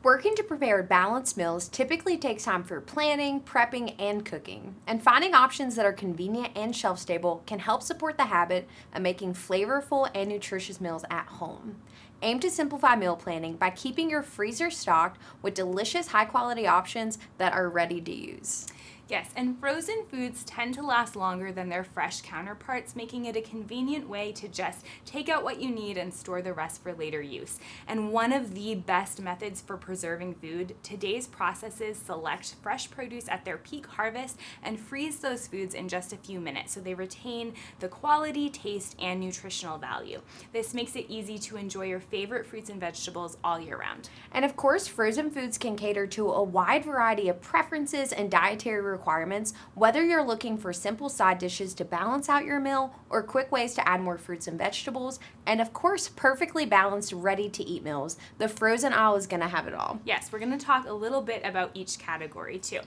Working to prepare balanced meals typically takes time for planning, prepping, and cooking. And finding options that are convenient and shelf stable can help support the habit of making flavorful and nutritious meals at home. Aim to simplify meal planning by keeping your freezer stocked with delicious, high quality options that are ready to use. Yes, and frozen foods tend to last longer than their fresh counterparts, making it a convenient way to just take out what you need and store the rest for later use. And one of the best methods for preserving food, today's processes select fresh produce at their peak harvest and freeze those foods in just a few minutes so they retain the quality, taste, and nutritional value. This makes it easy to enjoy your favorite fruits and vegetables all year round. And of course, frozen foods can cater to a wide variety of preferences and dietary requirements, whether you're looking for simple side dishes to balance out your meal or quick ways to add more fruits and vegetables, and of course, perfectly balanced, ready to eat meals. The frozen aisle is going to have it all. Yes, we're going to talk a little bit about each category too.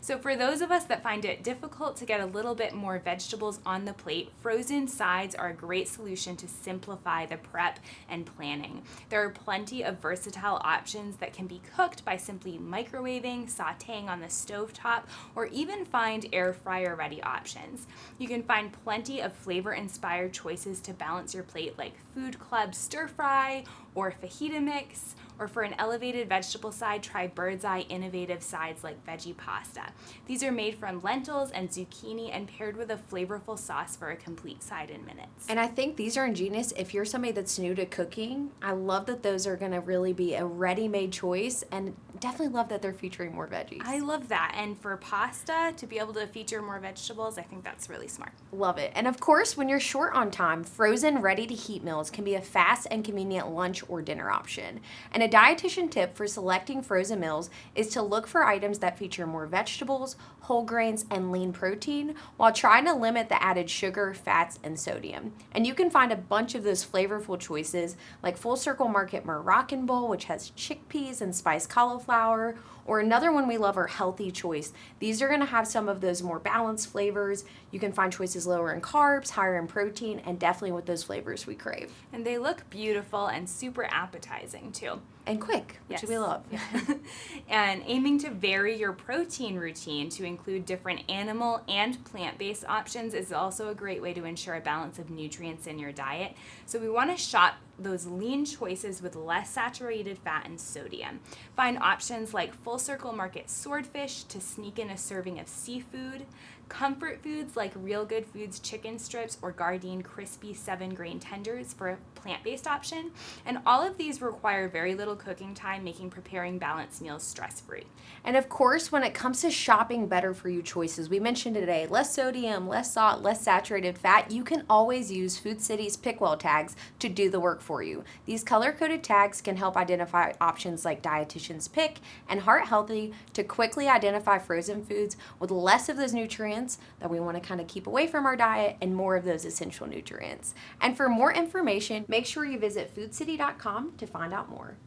So for those of us that find it difficult to get a little bit more vegetables on the plate, frozen sides are a great solution to simplify the prep and planning. There are plenty of versatile options that can be cooked by simply microwaving, sautéing on the stovetop, or even find air fryer ready options. You can find plenty of flavor inspired choices to balance your plate, like Food Club stir fry or fajita mix, or for an elevated vegetable side, try Bird's Eye innovative sides like veggie pasta. These are made from lentils and zucchini and paired with a flavorful sauce for a complete side in minutes. And I think these are ingenious if you're somebody that's new to cooking. I love that those are going to really be a ready-made choice, and definitely love that they're featuring more veggies. I love that. And for pasta, to be able to feature more vegetables, I think that's really smart. Love it. And of course, when you're short on time, frozen ready-to-heat meals can be a fast and convenient lunch or dinner option. And a dietitian tip for selecting frozen meals is to look for items that feature more vegetables, whole grains, and lean protein while trying to limit the added sugar, fats, and sodium. And you can find a bunch of those flavorful choices like Full Circle Market Moroccan Bowl, which has chickpeas and spiced cauliflower, or another one we love, our Healthy Choice. These are going to have some of those more balanced flavors. You can find choices lower in carbs, higher in protein, and definitely with those flavors we crave. And they look beautiful and super appetizing too. And quick, which Yes. we love. And aiming to vary your protein routine to include different animal and plant-based options is also a great way to ensure a balance of nutrients in your diet. So we want to shop those lean choices with less saturated fat and sodium. Find options like Full Circle Market swordfish to sneak in a serving of seafood, comfort foods like Real Good Foods chicken strips or Gardein crispy 7-grain tenders for a plant-based option. And all of these require very little cooking time, making preparing balanced meals stress-free. And of course, when it comes to shopping better for you choices, we mentioned today, less sodium, less salt, less saturated fat, you can always use Food City's Pickwell tags to do the work for you. These color-coded tags can help identify options like Dietitian's Pick and Heart Healthy to quickly identify frozen foods with less of those nutrients that we want to kind of keep away from our diet and more of those essential nutrients. And for more information, make sure you visit foodcity.com to find out more.